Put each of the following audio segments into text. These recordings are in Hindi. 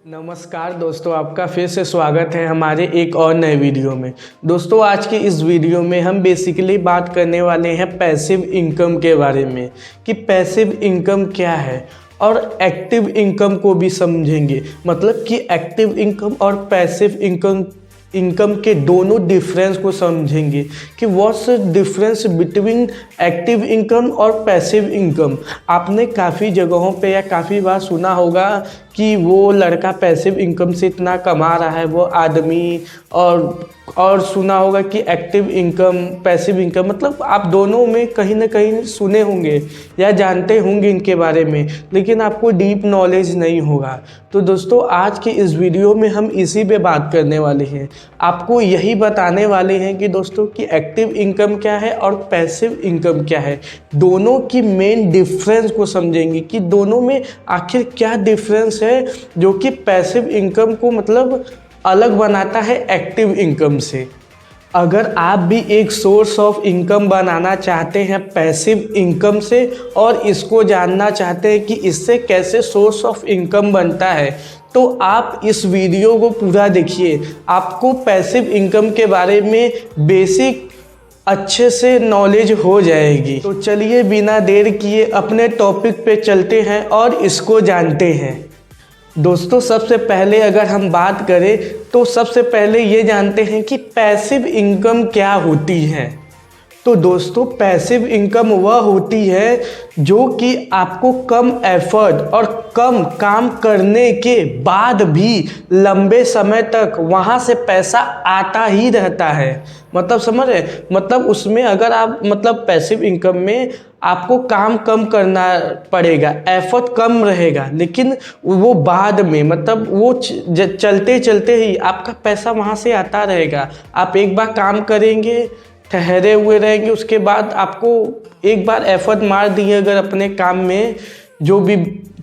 नमस्कार दोस्तों, आपका फिर से स्वागत है हमारे एक और नए वीडियो में। दोस्तों, आज के इस वीडियो में हम बेसिकली बात करने वाले हैं पैसिव इनकम के बारे में कि पैसिव इनकम क्या है और एक्टिव इनकम को भी समझेंगे। मतलब कि एक्टिव इनकम और पैसिव इनकम के दोनों डिफरेंस को समझेंगे कि what's difference between active income और पैसिव इनकम। आपने काफ़ी जगहों पे या काफ़ी बार सुना होगा कि वो लड़का पैसिव इनकम से इतना कमा रहा है, वो आदमी, और सुना होगा कि एक्टिव इनकम पैसिव इनकम, मतलब आप दोनों में कहीं ना कहीं सुने होंगे या जानते होंगे इनके बारे में, लेकिन आपको डीप नॉलेज नहीं होगा। तो दोस्तों, आज के इस वीडियो में हम इसी पे बात करने वाले हैं। आपको यही बताने वाले हैं कि दोस्तों कि एक्टिव इनकम क्या है और पैसिव इनकम क्या है। दोनों की मेन डिफरेंस को समझेंगे कि दोनों में आखिर क्या डिफरेंस है जो कि पैसिव इनकम को मतलब अलग बनाता है एक्टिव इनकम से। अगर आप भी एक सोर्स ऑफ इनकम बनाना चाहते हैं पैसिव इनकम से और इसको जानना चाहते हैं कि इससे कैसे सोर्स ऑफ इनकम बनता है, तो आप इस वीडियो को पूरा देखिए। आपको पैसिव इनकम के बारे में बेसिक अच्छे से नॉलेज हो जाएगी। तो चलिए बिना देर किए अपने टॉपिक पे चलते हैं और इसको जानते हैं। दोस्तों, सबसे पहले अगर हम बात करें तो सबसे पहले ये जानते हैं कि पैसिव इनकम क्या होती है। तो दोस्तों, पैसिव इनकम वह होती है जो कि आपको कम एफर्ट और कम काम करने के बाद भी लंबे समय तक वहाँ से पैसा आता ही रहता है। मतलब समझ रहे, मतलब उसमें अगर आप मतलब पैसिव इनकम में आपको काम कम करना पड़ेगा, एफर्ट कम रहेगा, लेकिन वो बाद में मतलब वो चलते चलते ही आपका पैसा वहाँ से आता रहेगा। आप एक बार काम करेंगे, ठहरे हुए रहेंगे, उसके बाद आपको एक बार एफर्ट मार दिए अगर अपने काम में, जो भी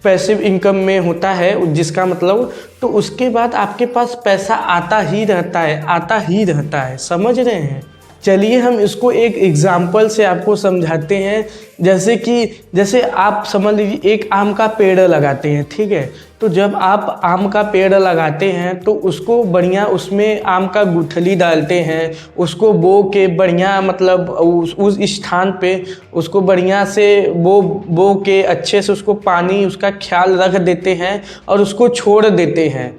पैसिव इनकम में होता है जिसका मतलब, तो उसके बाद आपके पास पैसा आता ही रहता है, आता ही रहता है। समझ रहे हैं? चलिए हम इसको एक एग्जाम्पल से आपको समझाते हैं। जैसे आप समझ लीजिए एक आम का पेड़ लगाते हैं, ठीक है। तो जब आप आम का पेड़ लगाते हैं तो उसको बढ़िया उसमें आम का गुठली डालते हैं, उसको बो के बढ़िया मतलब उस स्थान पे उसको बढ़िया से बो के अच्छे से उसको पानी उसका ख्याल रख देते हैं और उसको छोड़ देते हैं।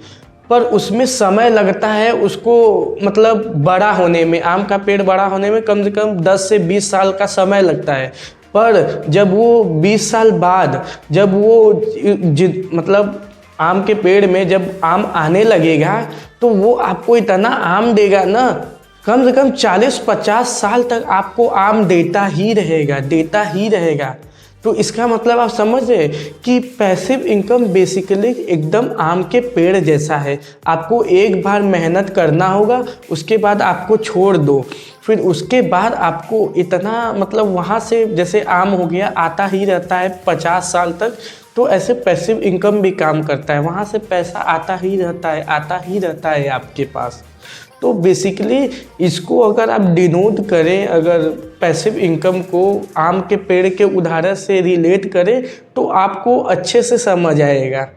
पर उसमें समय लगता है उसको मतलब बड़ा होने में, आम का पेड़ बड़ा होने में कम से कम 10 से 20 साल का समय लगता है। पर जब वो 20 साल बाद जब वो मतलब आम के पेड़ में जब आम आने लगेगा तो वो आपको इतना आम देगा ना, कम से कम 40-50 साल तक आपको आम देता ही रहेगा, देता ही रहेगा। तो इसका मतलब आप समझ रहे कि पैसिव इनकम बेसिकली एकदम आम के पेड़ जैसा है। आपको एक बार मेहनत करना होगा, उसके बाद आपको छोड़ दो, फिर उसके बाद आपको इतना मतलब वहाँ से जैसे आम हो गया आता ही रहता है 50 साल तक। तो ऐसे पैसिव इनकम भी काम करता है, वहाँ से पैसा आता ही रहता है, आता ही रहता है आपके पास। तो बेसिकली इसको अगर आप डिनोट करें, अगर पैसिव इनकम को आम के पेड़ के उदाहरण से रिलेट करें तो आपको अच्छे से समझ आएगा।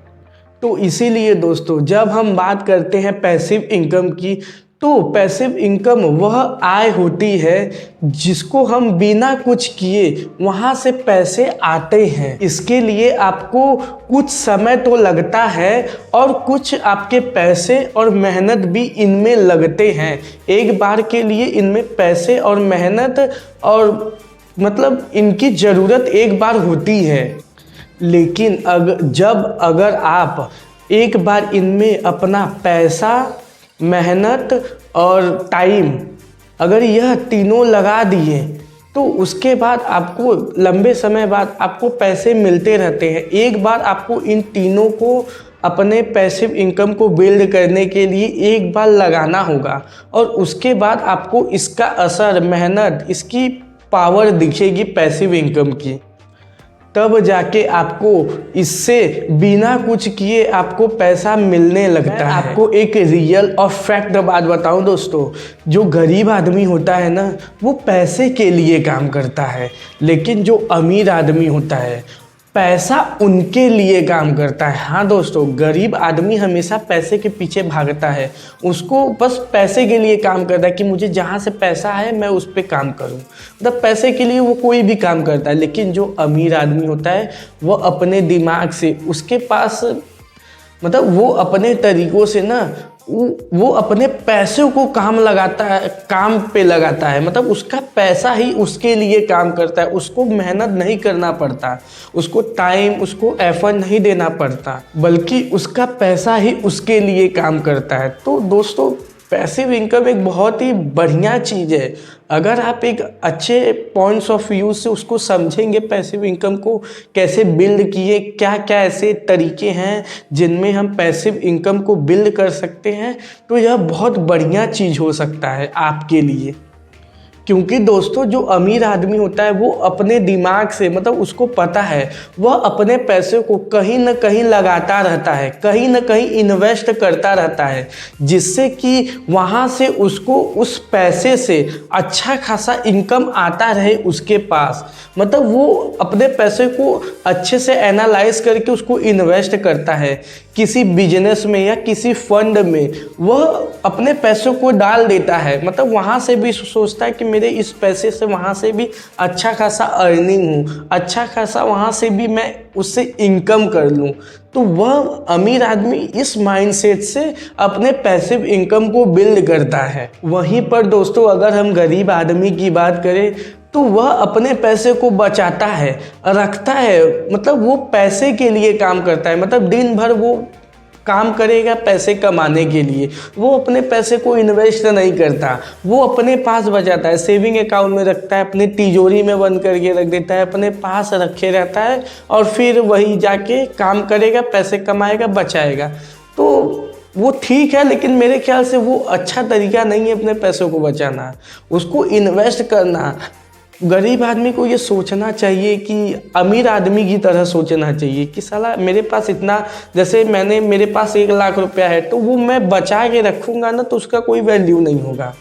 तो इसीलिए दोस्तों, जब हम बात करते हैं पैसिव इनकम की, तो पैसिव इनकम वह आय होती है जिसको हम बिना कुछ किए वहाँ से पैसे आते हैं। इसके लिए आपको कुछ समय तो लगता है और कुछ आपके पैसे और मेहनत भी इनमें लगते हैं। एक बार के लिए इनमें पैसे और मेहनत और मतलब इनकी ज़रूरत एक बार होती है, लेकिन अगर आप एक बार इनमें अपना पैसा, मेहनत और टाइम अगर यह तीनों लगा दिए तो उसके बाद आपको लंबे समय बाद आपको पैसे मिलते रहते हैं। एक बार आपको इन तीनों को अपने पैसिव इनकम को बिल्ड करने के लिए एक बार लगाना होगा और उसके बाद आपको इसका असर, मेहनत, इसकी पावर दिखेगी पैसिव इनकम की। तब जाके आपको इससे बिना कुछ किए आपको पैसा मिलने लगता है। आपको एक रियल और फैक्ट बात बताऊं दोस्तों, जो गरीब आदमी होता है ना, वो पैसे के लिए काम करता है, लेकिन जो अमीर आदमी होता है पैसा उनके लिए काम करता है। हाँ दोस्तों, गरीब आदमी हमेशा पैसे के पीछे भागता है, उसको बस पैसे के लिए काम करता है कि मुझे जहाँ से पैसा है मैं उस पर काम करूँ, मतलब पैसे के लिए वो कोई भी काम करता है। लेकिन जो अमीर आदमी होता है वो अपने दिमाग से, उसके पास मतलब वो अपने तरीक़ों से ना वो अपने पैसों को काम लगाता है, काम पे लगाता है, मतलब उसका पैसा ही उसके लिए काम करता है, उसको मेहनत नहीं करना पड़ता, उसको टाइम, उसको एफर्ट नहीं देना पड़ता, बल्कि उसका पैसा ही उसके लिए काम करता है। तो दोस्तों, पैसिव इनकम एक बहुत ही बढ़िया चीज़ है। अगर आप एक अच्छे पॉइंट्स ऑफ व्यू से उसको समझेंगे, पैसिव इनकम को कैसे बिल्ड किए, क्या क्या ऐसे तरीके हैं जिनमें हम पैसिव इनकम को बिल्ड कर सकते हैं, तो यह बहुत बढ़िया चीज़ हो सकता है आपके लिए। क्योंकि दोस्तों, जो अमीर आदमी होता है वो अपने दिमाग से, मतलब उसको पता है वह अपने पैसे को कहीं ना कहीं लगाता रहता है, कहीं ना कहीं इन्वेस्ट करता रहता है, जिससे कि वहाँ से उसको उस पैसे से अच्छा खासा इनकम आता रहे उसके पास। मतलब वो अपने पैसे को अच्छे से एनालाइज करके उसको इन्वेस्ट करता है किसी बिजनेस में या किसी फंड में, वह अपने पैसों को डाल देता है। मतलब वहाँ से भी सोचता है कि मेरे इस पैसे से वहाँ से भी अच्छा खासा अर्निंग हो, अच्छा खासा वहाँ से भी मैं उससे इनकम कर लूँ। तो वह अमीर आदमी इस माइंडसेट से अपने पैसिव इनकम को बिल्ड करता है। वहीं पर दोस्तों, अगर हम गरीब आदमी की बात करें तो वह अपने पैसे को बचाता है, रखता है, मतलब वो पैसे के लिए काम करता है। मतलब दिन भर वो काम करेगा पैसे कमाने के लिए, वो अपने पैसे को इन्वेस्ट नहीं करता, वो अपने पास बचाता है, सेविंग अकाउंट में रखता है, अपने तिजोरी में बंद करके रख देता है, अपने पास रखे रहता है और फिर वही जाके काम करेगा, पैसे कमाएगा, बचाएगा। तो वो ठीक है, लेकिन मेरे ख्याल से वो अच्छा तरीका नहीं है अपने पैसों को बचाना, उसको इन्वेस्ट करना। गरीब आदमी को ये सोचना चाहिए कि अमीर आदमी की तरह सोचना चाहिए कि साला मेरे पास इतना, जैसे मेरे पास 1 लाख रुपया है तो वो मैं बचा के रखूँगा ना, तो उसका कोई वैल्यू नहीं होगा।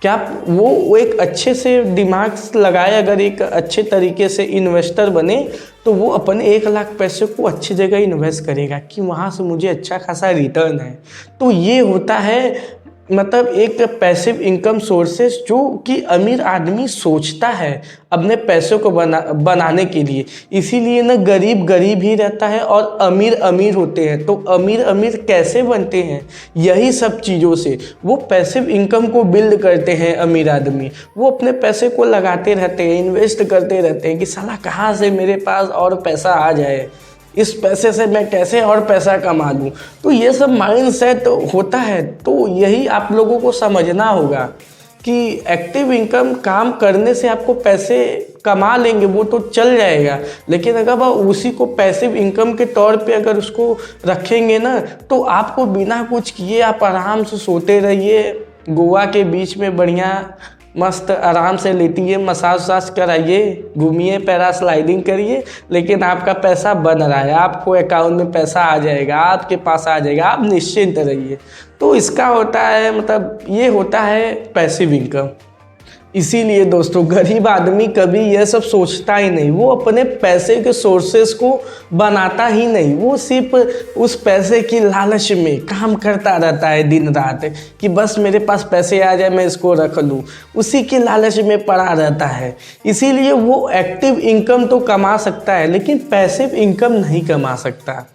क्या वो एक अच्छे से दिमाग लगाए, अगर एक अच्छे तरीके से इन्वेस्टर बने तो वो अपने 1 लाख पैसे को अच्छी जगह इन्वेस्ट करेगा कि वहाँ से मुझे अच्छा खासा रिटर्न है। तो ये होता है मतलब एक पैसिव इनकम सोर्सेस जो कि अमीर आदमी सोचता है अपने पैसों को बनाने के लिए। इसीलिए ना गरीब गरीब ही रहता है और अमीर अमीर होते हैं। तो अमीर अमीर कैसे बनते हैं? यही सब चीज़ों से। वो पैसिव इनकम को बिल्ड करते हैं अमीर आदमी, वो अपने पैसे को लगाते रहते हैं, इन्वेस्ट करते रहते हैं कि साला कहाँ से मेरे पास और पैसा आ जाए, इस पैसे से मैं कैसे और पैसा कमा लूँ। तो ये सब माइंडसेट होता है। तो यही आप लोगों को समझना होगा कि एक्टिव इनकम काम करने से आपको पैसे कमा लेंगे, वो तो चल जाएगा, लेकिन अगर आप उसी को पैसिव इनकम के तौर पे अगर उसको रखेंगे ना, तो आपको बिना कुछ किए आप आराम से सोते रहिए, गोवा के बीच में बढ़िया मस्त आराम से लेटिए, मसाज वसाज कराइए, घूमिए, पैरास्लाइडिंग करिए, लेकिन आपका पैसा बन रहा है, आपको अकाउंट में पैसा आ जाएगा, आपके पास आ जाएगा, आप निश्चिंत रहिए। तो इसका होता है, मतलब ये होता है पैसिव इनकम। इसीलिए दोस्तों, गरीब आदमी कभी यह सब सोचता ही नहीं, वो अपने पैसे के सोर्सेस को बनाता ही नहीं, वो सिर्फ उस पैसे की लालच में काम करता रहता है दिन रात कि बस मेरे पास पैसे आ जाए, मैं इसको रख लूँ, उसी के लालच में पड़ा रहता है। इसीलिए वो एक्टिव इनकम तो कमा सकता है लेकिन पैसिव इनकम नहीं कमा सकता।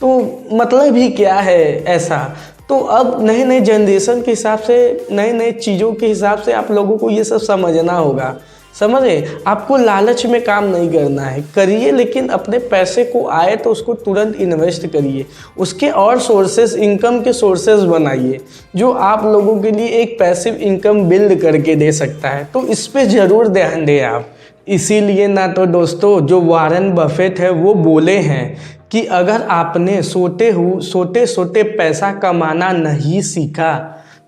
तो मतलब ही क्या है ऐसा? तो अब नए नए जनरेशन के हिसाब से, नए नए चीज़ों के हिसाब से आप लोगों को ये सब समझना होगा। समझे? आपको लालच में काम नहीं करना है, करिए लेकिन अपने पैसे को आए तो उसको तुरंत इन्वेस्ट करिए, उसके और सोर्सेस, इनकम के सोर्सेस बनाइए जो आप लोगों के लिए एक पैसिव इनकम बिल्ड करके दे सकता है। तो इस पे ज़रूर ध्यान दें आप। इसीलिए ना तो दोस्तों, जो वॉरेन बफेट है वो बोले हैं कि अगर आपने सोते सोते पैसा कमाना नहीं सीखा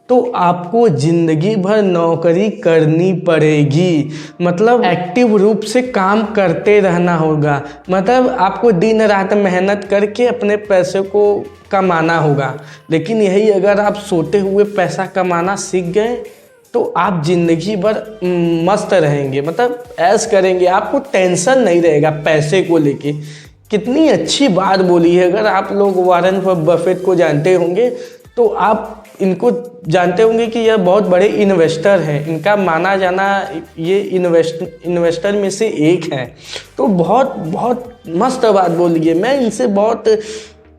तो आपको ज़िंदगी भर नौकरी करनी पड़ेगी। मतलब एक्टिव रूप से काम करते रहना होगा, मतलब आपको दिन रात मेहनत करके अपने पैसे को कमाना होगा। लेकिन यही अगर आप सोते हुए पैसा कमाना सीख गए तो आप ज़िंदगी भर मस्त रहेंगे, मतलब ऐश करेंगे, आपको टेंशन नहीं रहेगा पैसे को लेके कितनी अच्छी बात बोली है। अगर आप लोग वॉरेन बफेट को जानते होंगे तो आप इनको जानते होंगे कि यह बहुत बड़े इन्वेस्टर हैं। इनका माना जाना ये इन्वेस्टर में से एक है। तो बहुत बहुत मस्त बात बोली है। मैं इनसे बहुत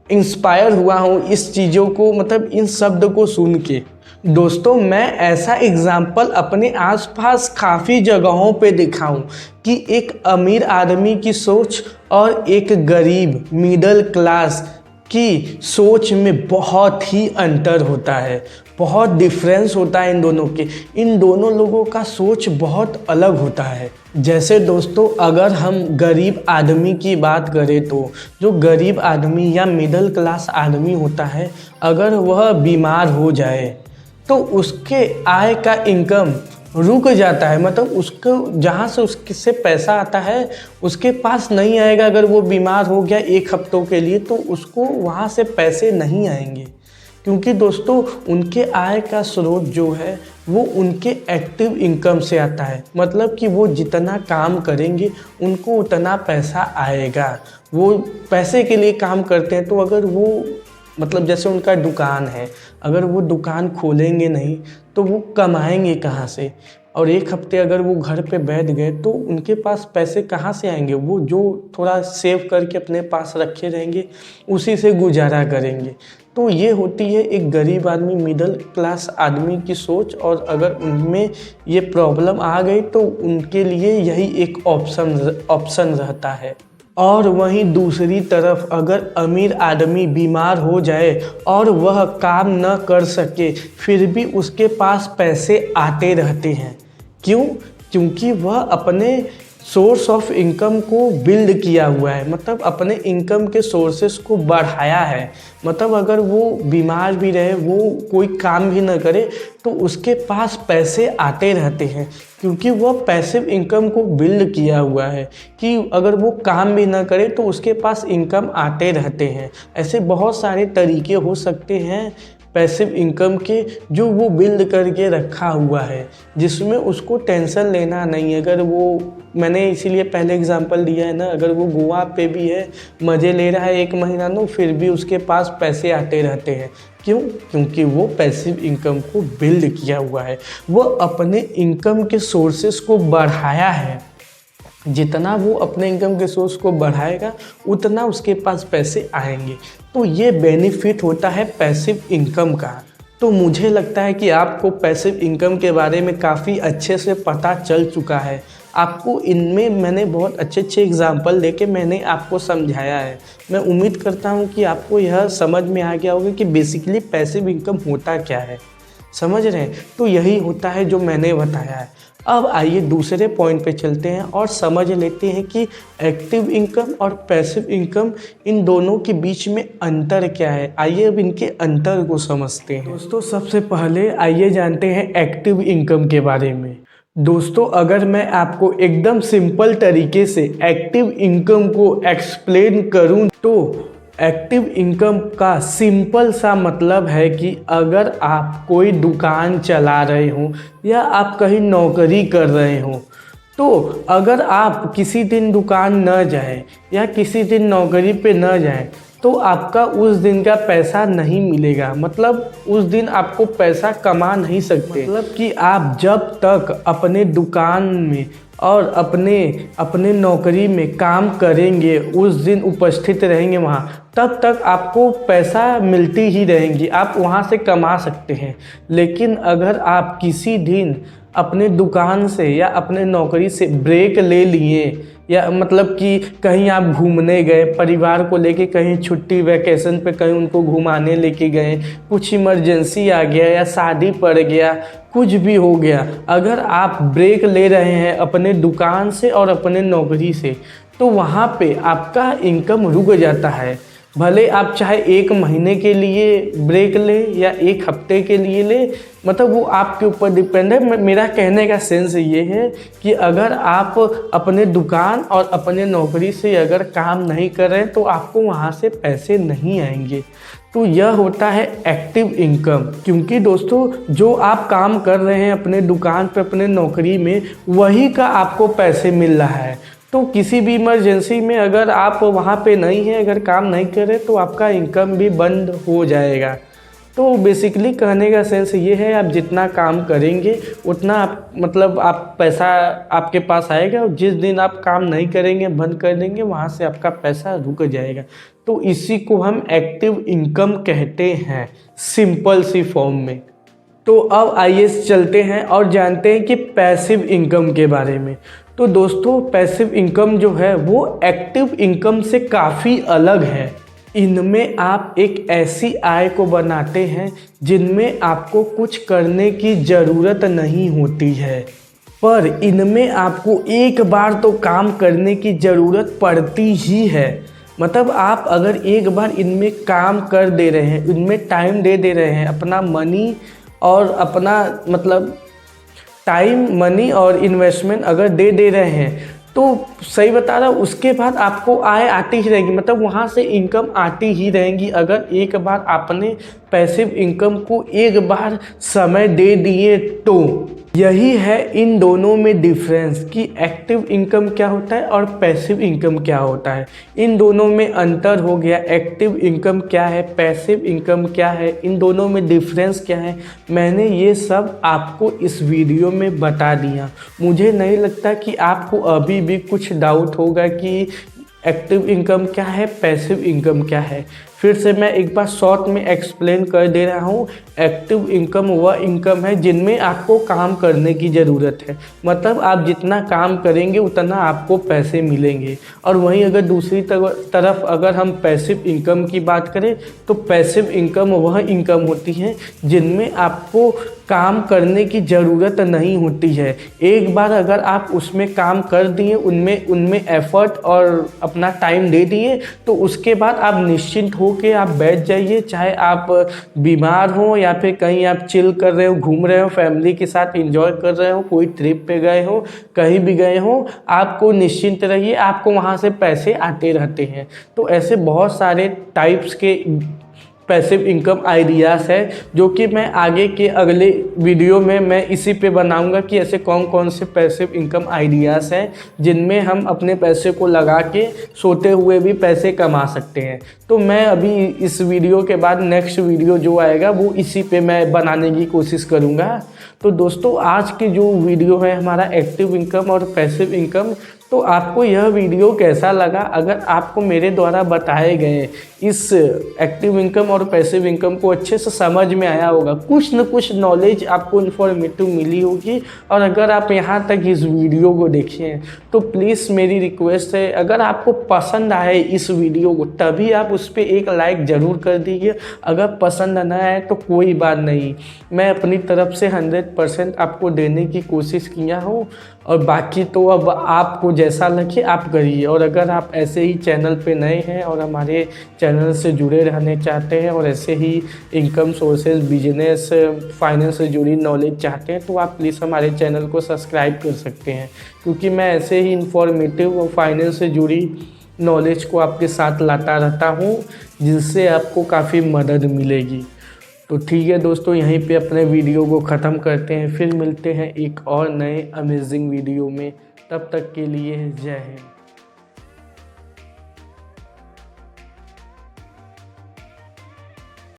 इंस्पायर हुआ हूँ इस चीज़ों को, मतलब इन शब्द को सुन के। दोस्तों, मैं ऐसा एग्जाम्पल अपने आसपास काफ़ी जगहों पे देखा हूँ कि एक अमीर आदमी की सोच और एक गरीब मिडिल क्लास की सोच में बहुत ही अंतर होता है, बहुत डिफरेंस होता है इन दोनों के। इन दोनों लोगों का सोच बहुत अलग होता है। जैसे दोस्तों, अगर हम गरीब आदमी की बात करें तो जो गरीब आदमी या मिडिल क्लास आदमी होता है, अगर वह बीमार हो जाए तो उसके आय का इनकम रुक जाता है। मतलब उसको जहाँ से उससे पैसा आता है उसके पास नहीं आएगा। अगर वो बीमार हो गया 1 हफ्तों के लिए तो उसको वहाँ से पैसे नहीं आएंगे, क्योंकि दोस्तों उनके आय का स्रोत जो है वो उनके एक्टिव इनकम से आता है। मतलब कि वो जितना काम करेंगे उनको उतना पैसा आएगा। वो पैसे के लिए काम करते हैं। तो अगर वो मतलब जैसे उनका दुकान है, अगर वो दुकान खोलेंगे नहीं तो वो कमाएंगे कहाँ से? और 1 हफ्ते अगर वो घर पे बैठ गए तो उनके पास पैसे कहाँ से आएंगे? वो जो थोड़ा सेव करके अपने पास रखे रहेंगे उसी से गुजारा करेंगे। तो ये होती है एक गरीब आदमी मिडिल क्लास आदमी की सोच। और अगर उनमें ये प्रॉब्लम आ गई तो उनके लिए यही एक ऑप्शन रहता है। और वहीं दूसरी तरफ अगर अमीर आदमी बीमार हो जाए और वह काम न कर सके फिर भी उसके पास पैसे आते रहते हैं। क्यों? क्योंकि वह अपने सोर्स ऑफ इनकम को बिल्ड किया हुआ है, मतलब अपने इनकम के सोर्सेस को बढ़ाया है। मतलब अगर वो बीमार भी रहे, वो कोई काम भी ना करे तो उसके पास पैसे आते रहते हैं, क्योंकि वह पैसिव इनकम को बिल्ड किया हुआ है कि अगर वो काम भी ना करे तो उसके पास इनकम आते रहते हैं। ऐसे बहुत सारे तरीके हो सकते हैं पैसिव इनकम के जो वो बिल्ड करके रखा हुआ है, जिसमें उसको टेंशन लेना नहीं है। अगर वो, मैंने इसीलिए पहले एग्जांपल दिया है ना, अगर वो गोवा पे भी है, मज़े ले रहा है 1 महीना तो फिर भी उसके पास पैसे आते रहते हैं। क्यों? क्योंकि वो पैसिव इनकम को बिल्ड किया हुआ है। वो अपने इनकम के सोर्सेस को बढ़ाया है। जितना वो अपने इनकम के सोर्स को बढ़ाएगा उतना उसके पास पैसे आएंगे। तो ये बेनिफिट होता है पैसिव इनकम का। तो मुझे लगता है कि आपको पैसिव इनकम के बारे में काफ़ी अच्छे से पता चल चुका है। आपको इनमें मैंने बहुत अच्छे अच्छे एग्जाम्पल देके मैंने आपको समझाया है। मैं उम्मीद करता हूँ कि आपको यह समझ में आ गया होगा कि बेसिकली पैसिव इनकम होता क्या है। समझ रहे हैं? तो यही होता है जो मैंने बताया है। अब आइए दूसरे पॉइंट पे चलते हैं और समझ लेते हैं कि एक्टिव इनकम और पैसिव इनकम इन दोनों के बीच में अंतर क्या है। आइए अब इनके अंतर को समझते हैं। दोस्तों, सबसे पहले आइए जानते हैं एक्टिव इनकम के बारे में। दोस्तों, अगर मैं आपको एकदम सिंपल तरीके से एक्टिव इनकम को एक्सप्लेन करूं तो एक्टिव इनकम का सिंपल सा मतलब है कि अगर आप कोई दुकान चला रहे हो या आप कहीं नौकरी कर रहे हो, तो अगर आप किसी दिन दुकान न जाएं या किसी दिन नौकरी पे न जाएं तो आपका उस दिन का पैसा नहीं मिलेगा। मतलब उस दिन आपको पैसा कमा नहीं सकते। मतलब कि आप जब तक अपने दुकान में और अपने नौकरी में काम करेंगे, उस दिन उपस्थित रहेंगे वहाँ, तब तक आपको पैसा मिलती ही रहेंगी, आप वहाँ से कमा सकते हैं। लेकिन अगर आप किसी दिन अपने दुकान से या अपने नौकरी से ब्रेक ले लिए, या मतलब कि कहीं आप घूमने गए, परिवार को लेके कहीं छुट्टी वैकेशन पे कहीं उनको घुमाने लेके गए, कुछ इमरजेंसी आ गया या शादी पड़ गया, कुछ भी हो गया, अगर आप ब्रेक ले रहे हैं अपने दुकान से और अपने नौकरी से, तो वहाँ पे आपका इनकम रुक जाता है। भले आप चाहे 1 महीने के लिए ब्रेक ले या 1 हफ्ते के लिए ले, मतलब वो आपके ऊपर डिपेंड है। मेरा कहने का सेंस ये है कि अगर आप अपने दुकान और अपने नौकरी से अगर काम नहीं कर रहे हैं तो आपको वहाँ से पैसे नहीं आएंगे। तो यह होता है एक्टिव इनकम। क्योंकि दोस्तों, जो आप काम कर रहे हैं अपने दुकान पे, अपने नौकरी में, वही का आपको पैसे मिल रहा है। तो किसी भी इमरजेंसी में अगर आप वहाँ पे नहीं हैं, अगर काम नहीं करें तो आपका इनकम भी बंद हो जाएगा। तो बेसिकली कहने का सेंस ये है, आप जितना काम करेंगे उतना आप पैसा आपके पास आएगा, और जिस दिन आप काम नहीं करेंगे, बंद कर देंगे, वहाँ से आपका पैसा रुक जाएगा। तो इसी को हम एक्टिव इनकम कहते हैं सिंपल सी फॉर्म में। तो अब आइए चलते हैं और जानते हैं कि पैसिव इनकम के बारे में। तो दोस्तों, पैसिव इनकम जो है वो एक्टिव इनकम से काफ़ी अलग है। इनमें आप एक ऐसी आय को बनाते हैं जिनमें आपको कुछ करने की ज़रूरत नहीं होती है, पर इनमें आपको एक बार तो काम करने की ज़रूरत पड़ती ही है। मतलब आप अगर एक बार इनमें काम कर दे रहे हैं, इनमें टाइम दे दे रहे हैं, अपना मनी और अपना टाइम, मनी और इन्वेस्टमेंट अगर दे दे रहे हैं, तो सही बता रहा हूँ, उसके बाद आपको आय आती ही रहेगी। मतलब वहाँ से इनकम आती ही रहेगी अगर एक बार आपने पैसिव इनकम को एक बार समय दे दिए तो। यही है इन दोनों में डिफरेंस कि एक्टिव इनकम क्या होता है और पैसिव इनकम क्या होता है। इन दोनों में अंतर हो गया, एक्टिव इनकम क्या है, पैसिव इनकम क्या है, इन दोनों में डिफरेंस क्या है, मैंने ये सब आपको इस वीडियो में बता दिया। मुझे नहीं लगता कि आपको अभी भी कुछ डाउट होगा कि एक्टिव इनकम क्या है, पैसिव इनकम क्या है। फिर से मैं एक बार शॉर्ट में एक्सप्लेन कर दे रहा हूँ। एक्टिव इनकम वह इनकम है जिनमें आपको काम करने की ज़रूरत है, मतलब आप जितना काम करेंगे उतना आपको पैसे मिलेंगे। और वहीं अगर दूसरी तरफ अगर हम पैसिव इनकम की बात करें तो पैसिव इनकम वह इनकम होती है जिनमें आपको काम करने की ज़रूरत नहीं होती है। एक बार अगर आप उसमें काम कर दिए, उनमें एफर्ट और अपना टाइम दे दिए, तो उसके बाद आप निश्चिंत हो के आप बैठ जाइए। चाहे आप बीमार हो या फिर कहीं आप चिल कर रहे हो, घूम रहे हो, फैमिली के साथ एंजॉय कर रहे हो, कोई ट्रिप पे गए हो, कहीं भी गए हो, आपको निश्चिंत रहिए, आपको वहाँ से पैसे आते रहते हैं। तो ऐसे बहुत सारे टाइप्स के पैसिव इनकम आइडियाज़ है जो कि मैं आगे के अगले वीडियो में मैं इसी पे बनाऊंगा कि ऐसे कौन कौन से पैसिव इनकम आइडियाज़ हैं जिनमें हम अपने पैसे को लगा के सोते हुए भी पैसे कमा सकते हैं। तो मैं अभी इस वीडियो के बाद नेक्स्ट वीडियो जो आएगा वो इसी पे मैं बनाने की कोशिश करूँगा। तो दोस्तों, आज की जो वीडियो है हमारा एक्टिव इनकम और पैसिव इनकम, तो आपको यह वीडियो कैसा लगा? अगर आपको मेरे द्वारा बताए गए इस एक्टिव इनकम और पैसिव इनकम को अच्छे से समझ में आया होगा, कुछ न कुछ नॉलेज आपको इन्फॉर्मेटिव मिली होगी, और अगर आप यहाँ तक इस वीडियो को देखे हैं तो प्लीज़ मेरी रिक्वेस्ट है, अगर आपको पसंद आए इस वीडियो को तभी आप उस पर एक लाइक ज़रूर कर दीजिए। अगर पसंद ना आए तो कोई बात नहीं, मैं अपनी तरफ से 100% आपको देने की कोशिश किया हूँ, और बाकी तो अब आपको जैसा लगे आप करिए। और अगर आप ऐसे ही चैनल पे नए हैं और हमारे चैनल से जुड़े रहने चाहते हैं और ऐसे ही इनकम सोर्सेज, बिजनेस, फाइनेंस से जुड़ी नॉलेज चाहते हैं, तो आप प्लीज़ हमारे चैनल को सब्सक्राइब कर सकते हैं, क्योंकि मैं ऐसे ही इंफॉर्मेटिव और फाइनेंस से जुड़ी नॉलेज को आपके साथ लाता रहता हूँ, जिससे आपको काफ़ी मदद मिलेगी। तो ठीक है दोस्तों, यहीं पे अपने वीडियो को ख़त्म करते हैं, फिर मिलते हैं एक और नए अमेजिंग वीडियो में। तब तक के लिए जय हिंद।